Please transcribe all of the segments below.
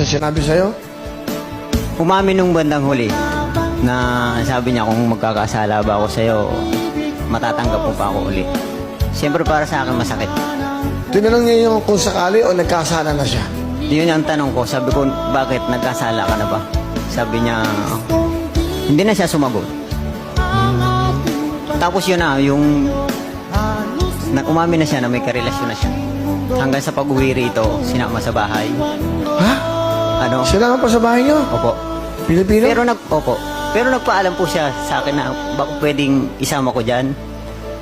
Sinabi sa'yo? Umamin nung bandang huli na sabi niya kung magkakasala ba ako sa'yo, matatanggap mo pa ako uli. Siyempre para sa akin masakit. Tinanong niya yung kung sakali o nagkasala na siya. Yun ang tanong ko. Sabi ko, bakit nagkasala ka na ba? Sabi niya, hindi na siya sumagot. Tapos yun na, yung umamin na siya na may karelasyon na siya. Hanggang sa pag-uwi rito, sinama sa bahay. Ha? Ano? Sinama pa sa bahay niyo? Opo. Pilipino? Opo. Pero nagpaalam po siya sa akin na baka pwedeng isama ko dyan.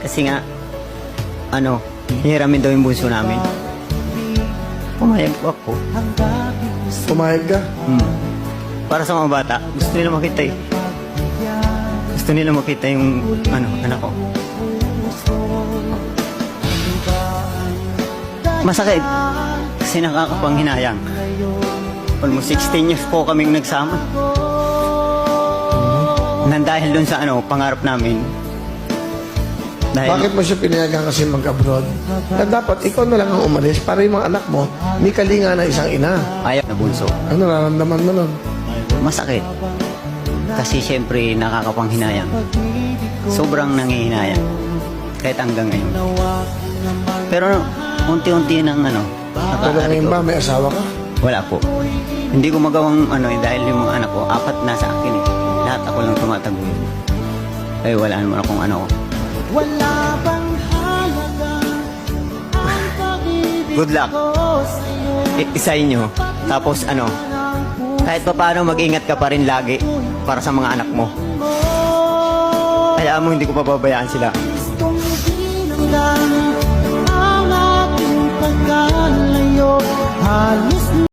Kasi nga, hihiramin daw yung bunso namin. Pumayag po ako. Pumayag ka? Para sa mga bata, gusto nila makita eh. Gusto nila makita yung anak ko. Masakit. Kasi nakakapanghinayang. Almost 16 years po kaming nagsama. Nang dahil dun sa pangarap namin. Bakit mo siya pinayagan kasi mag-abroad? Na dapat ikaw na lang ang umalis para yung mga anak mo may kalinga na isang ina. Ayaw na bunso. Ano nararamdaman mo nun? Masakit. Kasi syempre nakakapanghinayang. Sobrang nangihinayang. Kahit hanggang ngayon. Pero unti-unti nang Pero ngayon ba may asawa ka? wala po. Hindi ko magawang dahil yung mga anak ko, 4 na sa akin eh. Lahat ako lang tumataguyod. Ay wala naman akong Wala bang halaga ang pag-ibig Good luck. ko sa'yo? Isa inyo. Tapos kahit pa paano mag-ingat ka pa rin lagi para sa mga anak mo. Kaya mo hindi ko pababayaan sila. Gustong bilang ang aking pagkalayo. Halos